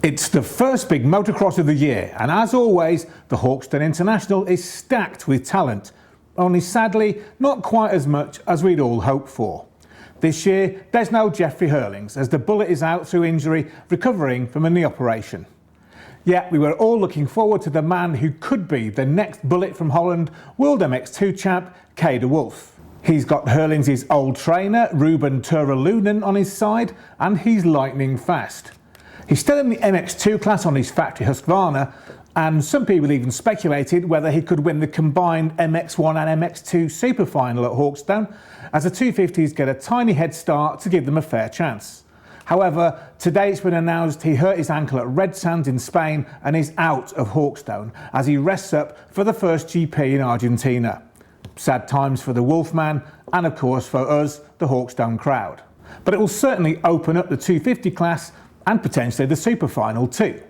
It's the first big motocross of the year, and as always, the Hawkstone International is stacked with talent, only sadly not quite as much as we'd all hoped for. This year, there's no Jeffrey Hurlings, as the bullet is out through injury, recovering from a knee operation. Yet we were all looking forward to the man who could be the next bullet from Holland, World MX2 champ Kay de Wolf. He's got Hurlings' old trainer, Ruben Turelunen, on his side, and he's lightning fast. He's still in the MX2 class on his factory Husqvarna, and some people even speculated whether he could win the combined MX1 and MX2 super final at Hawkstone, as the 250s get a tiny head start to give them a fair chance. However, today it's been announced he hurt his ankle at Red Sands in Spain and is out of Hawkstone as he rests up for the first GP in Argentina. Sad times for the Wolfman and of course for us, the Hawkstone crowd. But it will certainly open up the 250 class and potentially the super final too.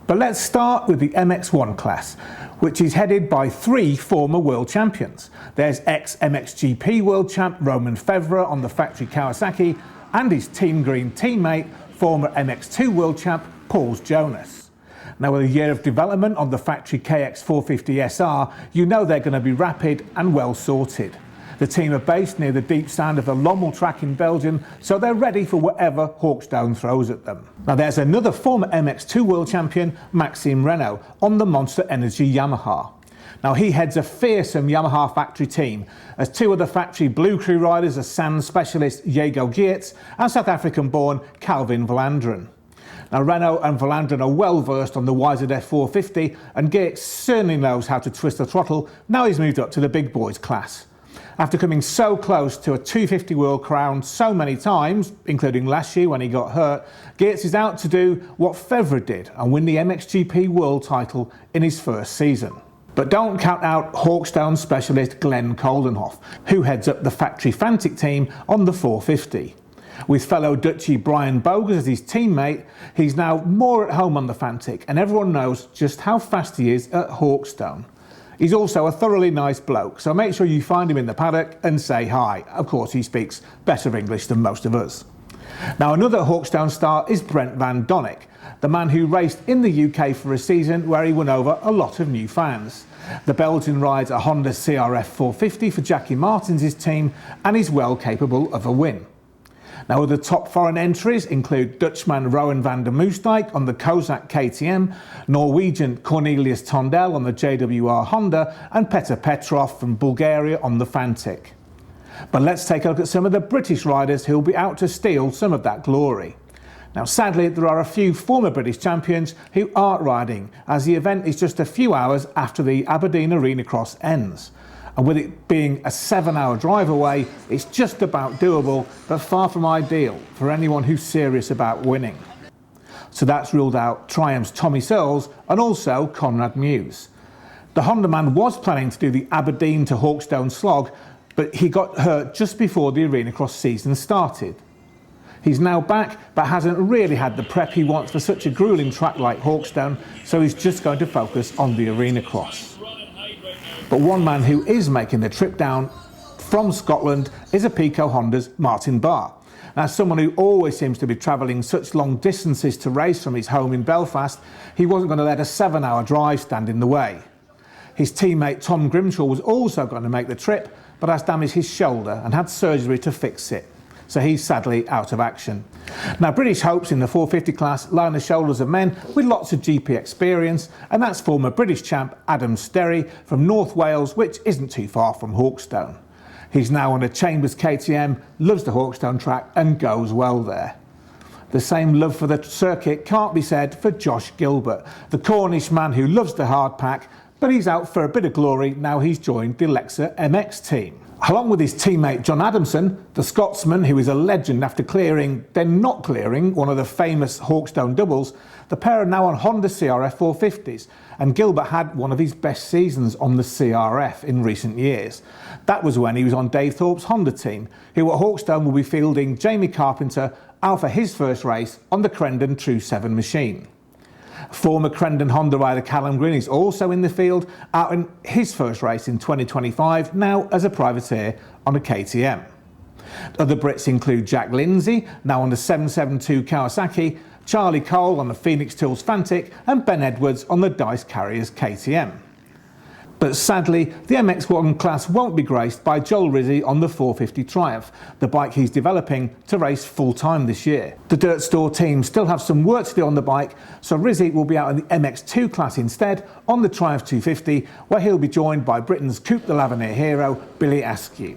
But let's start with the MX1 class, which is headed by three former world champions. There's ex-MXGP world champ Roman Fevre on the factory Kawasaki, and his Team Green teammate, former MX2 world champ Pauls Jonas. Now, with a year of development on the factory KX450SR, you know they're going to be rapid and well sorted. The team are based near the deep sand of the Lommel track in Belgium, so they're ready for whatever Hawkstone throws at them. Now there's another former MX2 world champion, Maxime Renaux, on the Monster Energy Yamaha. Now he heads a fearsome Yamaha factory team, as two of the factory Blue Crew riders are sand specialist Jago Geerts and South African-born Calvin Vlaanderen. Now Renaux and Vlaanderen are well versed on the YZF 450, and Geerts certainly knows how to twist the throttle now he's moved up to the big boys class. After coming so close to a 250 world crown so many times, including last year when he got hurt, Geerts is out to do what Fevre did and win the MXGP world title in his first season. But don't count out Hawkstone specialist Glenn Coldenhoff, who heads up the factory Fantic team on the 450. With fellow Dutchie Brian Bogus as his teammate, he's now more at home on the Fantic, and everyone knows just how fast he is at Hawkstone. He's also a thoroughly nice bloke, so make sure you find him in the paddock and say hi. Of course, he speaks better English than most of us. Now, another Hawkstone star is Brent van Donnek, the man who raced in the UK for a season where he won over a lot of new fans. The Belgian rides a Honda CRF 450 for Jackie Martins' team and is well capable of a win. Now, other top foreign entries include Dutchman Rowan van der Moosdijk on the Kozak KTM, Norwegian Cornelius Tondel on the JWR Honda, and Petr Petrov from Bulgaria on the Fantic. But let's take a look at some of the British riders who'll be out to steal some of that glory. Now, sadly, there are a few former British champions who aren't riding, as the event is just a few hours after the Aberdeen Arenacross ends. And with it being a 7-hour drive away, it's just about doable, but far from ideal for anyone who's serious about winning. So that's ruled out Triumph's Tommy Searles and also Conrad Mewes. The Honda man was planning to do the Aberdeen to Hawkstone slog, but he got hurt just before the Arenacross season started. He's now back, but hasn't really had the prep he wants for such a grueling track like Hawkstone, so he's just going to focus on the Arenacross. But one man who is making the trip down from Scotland is a Pico Honda's Martin Barr. Now, someone who always seems to be travelling such long distances to race from his home in Belfast, he wasn't going to let a 7-hour drive stand in the way. His teammate Tom Grimshaw was also going to make the trip, but has damaged his shoulder and had surgery to fix it. So he's sadly out of action. Now, British hopes in the 450 class lie on the shoulders of men with lots of GP experience, and that's former British champ Adam Sterry from North Wales, which isn't too far from Hawkstone. He's now on a Chambers KTM, loves the Hawkstone track and goes well there. The same love for the circuit can't be said for Josh Gilbert, the Cornish man who loves the hard pack, but he's out for a bit of glory now he's joined the Lexa MX team. Along with his teammate John Adamson, the Scotsman who is a legend after clearing, then not clearing, one of the famous Hawkstone doubles, the pair are now on Honda CRF 450s, and Gilbert had one of his best seasons on the CRF in recent years. That was when he was on Dave Thorpe's Honda team, who at Hawkstone will be fielding Jamie Carpenter out for his first race on the Crendon True 7 machine. Former Crendon Honda rider Callum Green is also in the field, out in his first race in 2025, now as a privateer on a KTM. Other Brits include Jack Lindsay, now on the 772 Kawasaki, Charlie Cole on the Phoenix Tools Fantic and Ben Edwards on the Dice Carriers KTM. But sadly, the MX1 class won't be graced by Joel Rizzi on the 450 Triumph, the bike he's developing to race full-time this year. The Dirt Store team still have some work to do on the bike, so Rizzi will be out in the MX2 class instead on the Triumph 250, where he'll be joined by Britain's Coupe de l'Avenir hero, Billy Askew.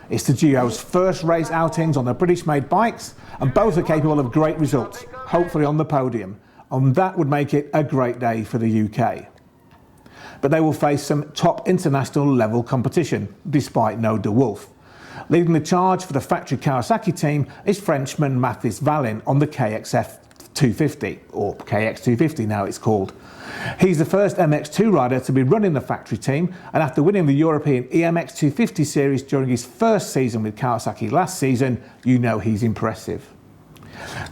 It's the duo's first race outings on the British-made bikes, and both are capable of great results, hopefully on the podium, and that would make it a great day for the UK. But they will face some top international level competition, despite no De Wolf. Leading the charge for the factory Kawasaki team is Frenchman Mathis Valin on the KXF 250, or KX250 now it's called. He's the first MX2 rider to be running the factory team, and after winning the European EMX 250 series during his first season with Kawasaki last season, you know he's impressive.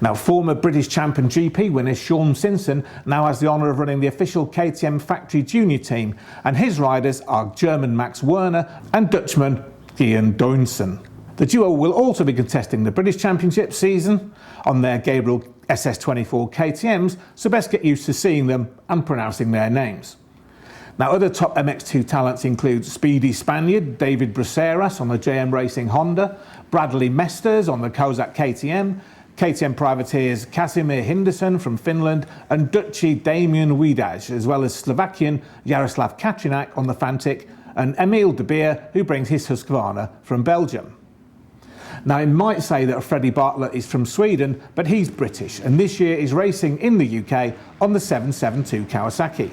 Now, former British champion GP winner Sean Simpson now has the honour of running the official KTM factory junior team, and his riders are German Max Werner and Dutchman Ian Doinson. The duo will also be contesting the British Championship season on their Gabriel SS24 KTMs, so best get used to seeing them and pronouncing their names. Now, other top MX2 talents include speedy Spaniard David Braceras on the JM Racing Honda, Bradley Mesters on the Kozak KTM, KTM privateers Kasimir Hinderson from Finland and Dutchy Damian Wiedaj, as well as Slovakian Jaroslav Katrinak on the Fantic and Emil de Beer, who brings his Husqvarna from Belgium. Now, it might say that Freddie Bartlett is from Sweden, but he's British, and this year is racing in the UK on the 772 Kawasaki.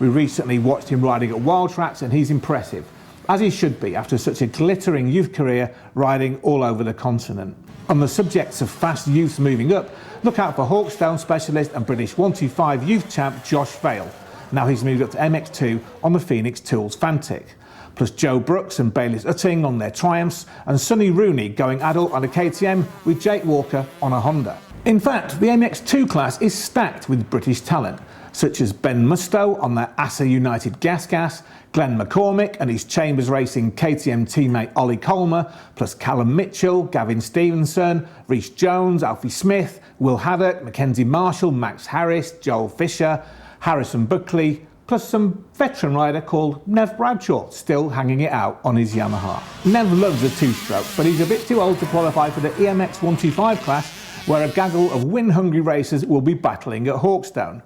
We recently watched him riding at Wild Tracks, and he's impressive, as he should be after such a glittering youth career riding all over the continent. On the subjects of fast youths moving up, look out for Hawkstone specialist and British 125 youth champ Josh Vale. Now he's moved up to MX2 on the Phoenix Tools Fantic. Plus Joe Brooks and Bayliss Utting on their Triumphs, and Sonny Rooney going adult on a KTM with Jake Walker on a Honda. In fact, the MX2 class is stacked with British talent, such as Ben Mustoe on the Asa United Gas, Glenn McCormick and his Chambers Racing KTM teammate Ollie Colmer, plus Callum Mitchell, Gavin Stevenson, Rhys Jones, Alfie Smith, Will Haddock, Mackenzie Marshall, Max Harris, Joel Fisher, Harrison Buckley, plus some veteran rider called Nev Bradshaw, still hanging it out on his Yamaha. Nev loves a two-stroke, but he's a bit too old to qualify for the EMX 125 class, where a gaggle of win-hungry racers will be battling at Hawkstone.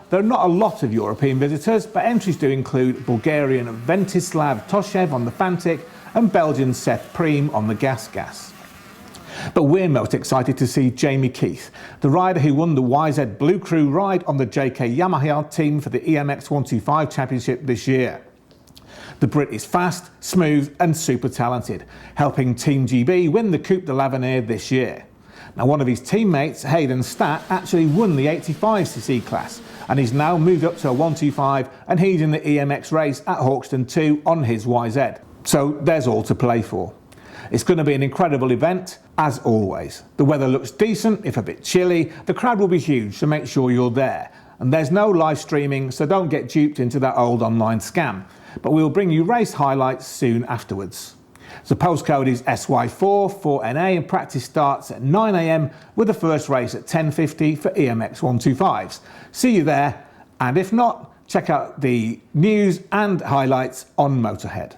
There are not a lot of European visitors, but entries do include Bulgarian Ventislav Toshev on the Fantic and Belgian Seth Preem on the Gas. But we're most excited to see Jamie Keith, the rider who won the YZ Blue Crew ride on the JK Yamaha team for the EMX 125 Championship this year. The Brit is fast, smooth and super talented, helping Team GB win the Coupe de l'Avenir this year. Now, one of his teammates, Hayden Statt, actually won the 85cc class, and he's now moved up to a 125, and he's in the EMX race at Hawkstone 2 on his YZ. So there's all to play for. It's going to be an incredible event, as always. The weather looks decent, if a bit chilly. The crowd will be huge, so make sure you're there. And there's no live streaming, so don't get duped into that old online scam. But we'll bring you race highlights soon afterwards. The postcode is SY4 4NA and practice starts at 9 AM with the first race at 10:50 for EMX 125s. See you there, and if not, check out the news and highlights on MotoHead.